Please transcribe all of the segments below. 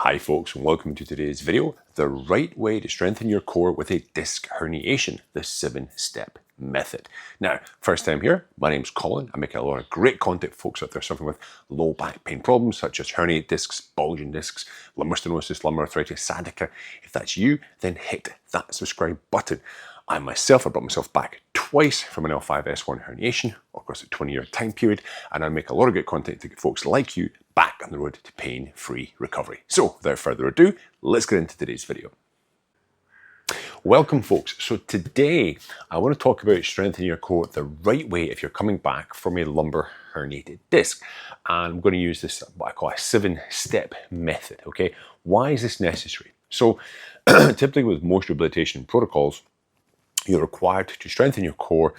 Hi folks, and welcome to today's video, the right way to strengthen your core with a disc herniation, the 7-step method. Now, first time here, my name's Colin. I make a lot of great content for folks out there suffering with low back pain problems such as herniated discs, bulging discs, lumbar stenosis, lumbar arthritis, sciatica. If that's you, then hit that subscribe button. I myself, I brought myself back twice from an L5-S1 herniation across a 20-year time period, and I make a lot of good content to get folks like you back on the road to pain-free recovery. So without further ado, let's get into today's video. Welcome folks. So today I want to talk about strengthening your core the right way if you're coming back from a lumbar herniated disc. And I'm going to use this, what I call a 7-step method, okay? Why is this necessary? So typically with most rehabilitation protocols, you're required to strengthen your core,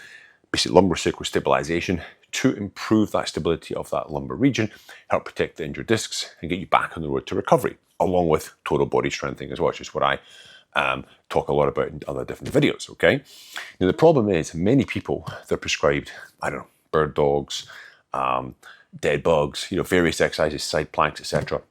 basically lumbar sacral stabilization, to improve that stability of that lumbar region, help protect the injured discs, and get you back on the road to recovery, along with total body strengthening as well, which is what I talk a lot about in other different videos, okay? Now, the problem is many people, they're prescribed, I don't know, bird dogs, dead bugs, various exercises, side planks, etc.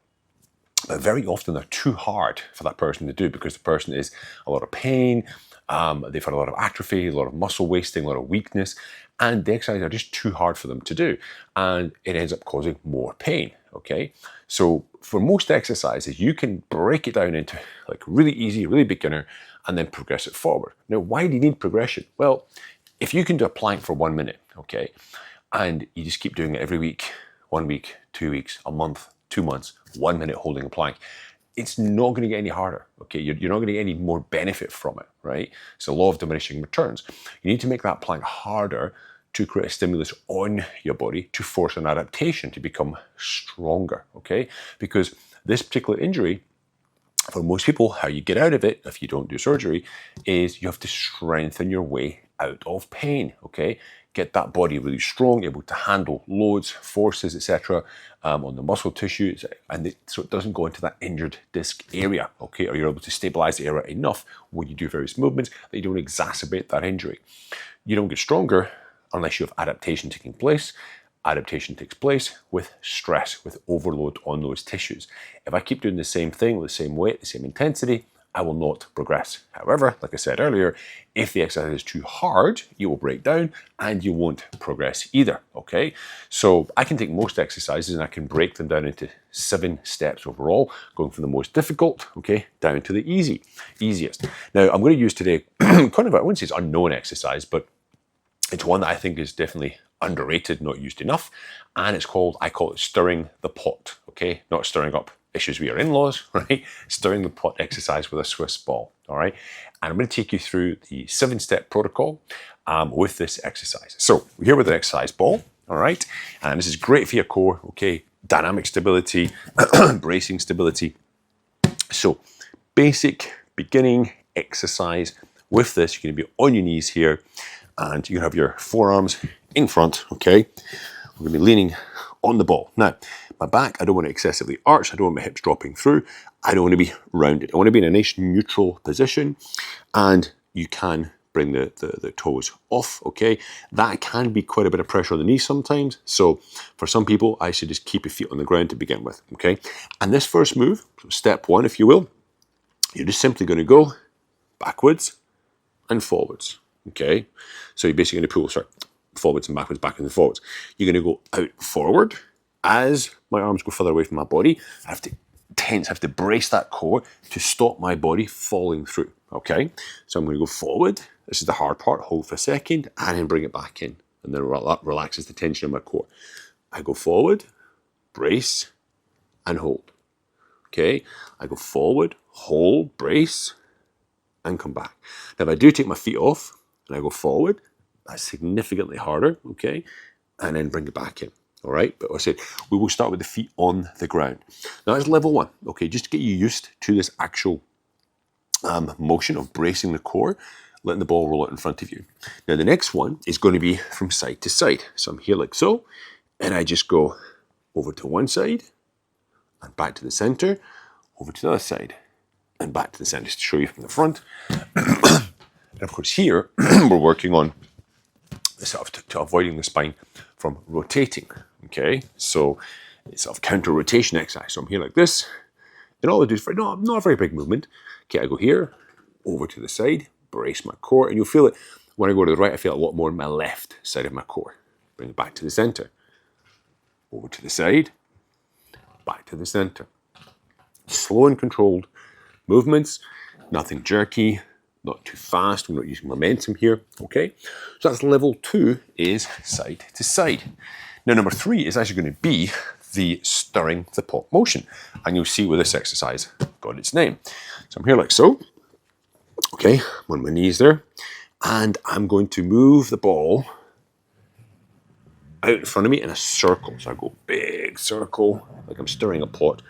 But very often they're too hard for that person to do because the person is a lot of pain, they've had a lot of atrophy, a lot of muscle wasting, a lot of weakness, and the exercises are just too hard for them to do, and it ends up causing more pain, okay? So for most exercises, you can break it down into like really easy, really beginner, and then progress it forward. Now, why do you need progression? Well, if you can do a plank for 1 minute, okay, and you just keep doing it every week, 1 week, 2 weeks, a month, 2 months, 1 minute holding a plank, it's not going to get any harder, okay? You're not going to get any more benefit from it, right? It's the law of diminishing returns. You need to make that plank harder to create a stimulus on your body to force an adaptation to become stronger, okay? Because this particular injury, for most people, how you get out of it, if you don't do surgery, is you have to strengthen your way out of pain, okay? Get that body really strong, able to handle loads, forces, etc. On the muscle tissue, so it doesn't go into that injured disc area, okay? Or you're able to stabilize the area enough when you do various movements that you don't exacerbate that injury. You don't get stronger unless you have adaptation taking place. Adaptation takes place with stress, with overload on those tissues. If I keep doing the same thing with the same weight, the same intensity, I will not progress. However, like I said earlier, if the exercise is too hard, you will break down and you won't progress either, okay? So I can take most exercises and I can break them down into 7 steps overall, going from the most difficult, okay, down to the easiest. Now, I'm going to use today kind of, I wouldn't say it's an unknown exercise, but it's one that I think is definitely underrated, not used enough, and it's called, I call it stirring the pot, okay? Not stirring up issues with your in-laws, right? Stirring the pot exercise with a Swiss ball, all right? And I'm going to take you through the 7-step protocol with this exercise. So we're here with an exercise ball, all right? And this is great for your core, okay? Dynamic stability, bracing stability. So basic beginning exercise with this, you're going to be on your knees here, and you have your forearms in front, okay? We're going to be leaning on the ball. Now, my back, I don't want to excessively arch. I don't want my hips dropping through. I don't want to be rounded. I want to be in a nice neutral position, and you can bring the toes off, okay? That can be quite a bit of pressure on the knees sometimes. So for some people, I should just keep your feet on the ground to begin with, okay? And this first move, so step 1, if you will, you're just simply going to go backwards and forwards, okay? So you're basically going to pull, forwards and backwards and forwards. You're going to go out forward. As my arms go further away from my body, I have to tense, I have to brace that core to stop my body falling through, okay? So I'm going to go forward. This is the hard part. Hold for a second and then bring it back in. And then that relaxes the tension in my core. I go forward, brace, and hold, okay? I go forward, hold, brace, and come back. Now, if I do take my feet off and I go forward, that's significantly harder, okay? And then bring it back in. All right, but I said we will start with the feet on the ground. Now that's level 1, okay, just to get you used to this actual motion of bracing the core, letting the ball roll out in front of you. Now the next one is going to be from side to side. So I'm here like so, and I just go over to one side and back to the center, over to the other side and back to the center, just to show you from the front. And of course here, we're working on sort of to avoiding the spine from rotating, okay? So it's sort of counter rotation exercise. So I'm here like this, And all I do is, not a very big movement. Okay, I go here, over to the side, brace my core, and you'll feel it when I go to the right, I feel a lot more in my left side of my core. Bring it back to the center. Over to the side, back to the center. Slow and controlled movements, nothing jerky, not too fast, we're not using momentum here, okay? So that's level 2 is side to side. Now number 3 is actually going to be the stirring the pot motion, and you'll see where this exercise got its name. So I'm here like so, okay, I'm on my knees there, and I'm going to move the ball out in front of me in a circle. So I go big circle, like I'm stirring a pot,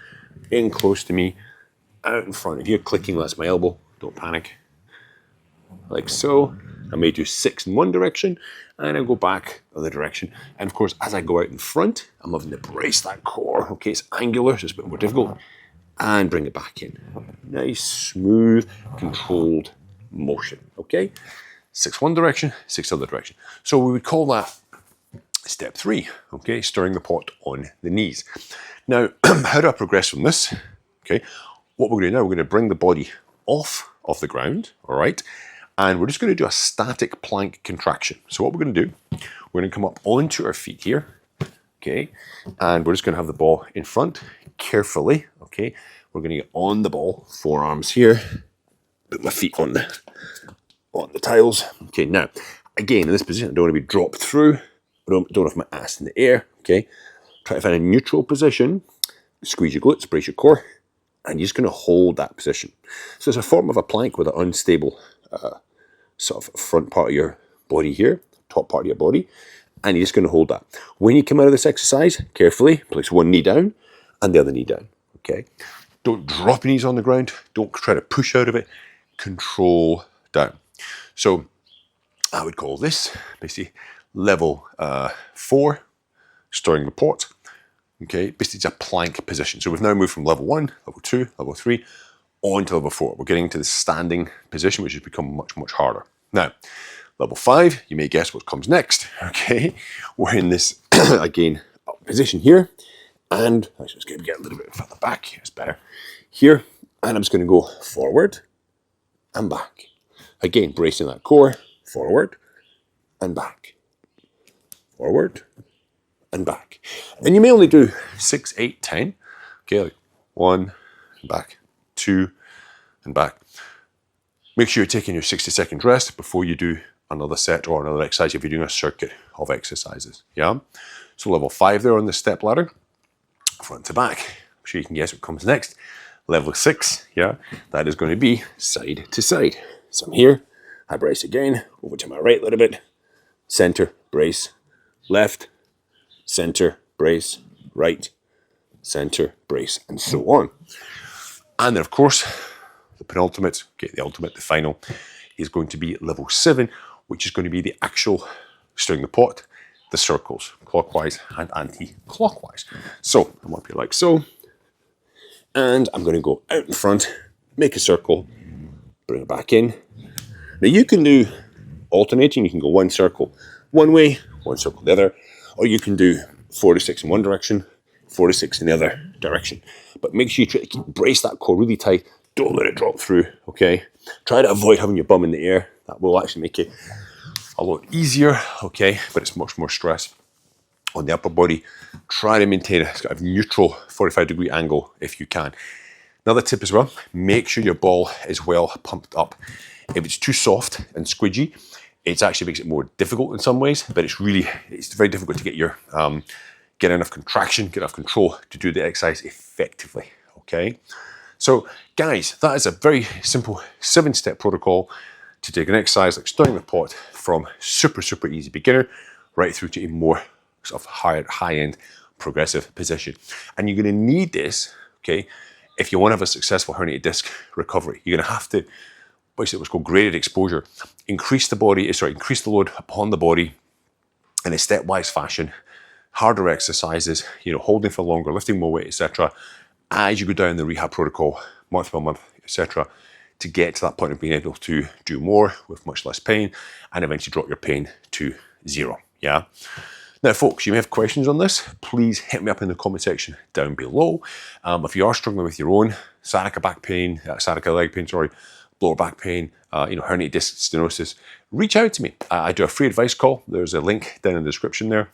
in close to me, out in front. If you're clicking, that's my elbow, don't panic. Like so. I may do 6 in one direction, and I go back the other direction. And of course, as I go out in front, I'm having to brace that core. Okay, it's angular, so it's a bit more difficult. And bring it back in. Nice, smooth, controlled motion, okay? 6 one direction, 6 other direction. So we would call that step 3, okay? Stirring the pot on the knees. Now, how do I progress from this? Okay, what we're going to do now, we're going to bring the body off the ground, all right? And we're just going to do a static plank contraction. So what we're going to do, we're going to come up onto our feet here, okay? And we're just going to have the ball in front, carefully, okay? We're going to get on the ball, forearms here, put my feet on the tiles. Okay, now, again, in this position, I don't want to be dropped through, I don't have my ass in the air, okay? Try to find a neutral position, squeeze your glutes, brace your core, and you're just going to hold that position. So it's a form of a plank with an unstable sort of front part of your body here, top part of your body, and you're just going to hold that. When you come out of this exercise, carefully place one knee down and the other knee down, okay? Don't drop your knees on the ground, don't try to push out of it, control down. So I would call this basically level 4, stirring the pot. Okay, basically it's a plank position. So we've now moved from level 1, level 2, level 3, on to level 4. We're getting into the standing position, which has become much, much harder. Now, level 5, you may guess what comes next. Okay, we're in this, again, position here. And let's just get a little bit further back. It's better. Here, and I'm just going to go forward and back. Again, bracing that core, forward and back. Forward and back. And you may only do 6, 8, 10. Okay, like 1 and back, 2 and back. Make sure you're taking your 60-second rest before you do another set or another exercise if you're doing a circuit of exercises. Yeah. So level 5 there on the step ladder, front to back. I'm sure you can guess what comes next. Level 6, yeah, that is going to be side to side. So I'm here, I brace again, over to my right a little bit, center, brace, left, center, brace, right, center, brace, and so on. And then, of course, the penultimate, okay, the ultimate, the final, is going to be level 7, which is going to be the actual stirring the pot, the circles, clockwise and anti-clockwise. So I'm up here like so, and I'm going to go out in front, make a circle, bring it back in. Now you can do alternating, you can go one circle one way, one circle the other, or you can do 4 to 6 in one direction, 4 to 6 in the other direction. But make sure you try to brace that core really tight, don't let it drop through, okay? Try to avoid having your bum in the air, that will actually make it a lot easier, okay? But it's much more stress on the upper body. Try to maintain a kind of neutral 45-degree angle if you can. Another tip as well, make sure your ball is well pumped up. If it's too soft and squidgy, it actually makes it more difficult in some ways, but it's very difficult to get your get enough contraction, get enough control to do the exercise effectively, okay? So guys, that is a very simple 7-step protocol to take an exercise like stirring the pot from super, super easy beginner right through to a more sort of high-end progressive position. And you're going to need this, okay, if you want to have a successful herniated disc recovery. You're going to have to, basically what's called graded exposure, increase the load upon the body in a stepwise fashion, harder exercises, holding for longer, lifting more weight, etc., as you go down the rehab protocol, month by month, etc., to get to that point of being able to do more with much less pain and eventually drop your pain to 0. Yeah. Now, folks, you may have questions on this. Please hit me up in the comment section down below. If you are struggling with your own sciatica back pain, sciatica leg pain, sorry, lower back pain, herniated disc stenosis, reach out to me. I do a free advice call. There's a link down in the description there.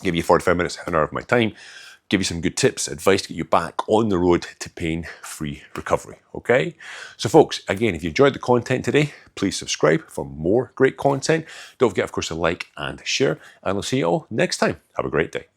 Give you 45 minutes, an hour of my time. Give you some good tips, advice to get you back on the road to pain-free recovery, okay? So folks, again, if you enjoyed the content today, please subscribe for more great content. Don't forget, of course, to like and share, and I'll see you all next time. Have a great day.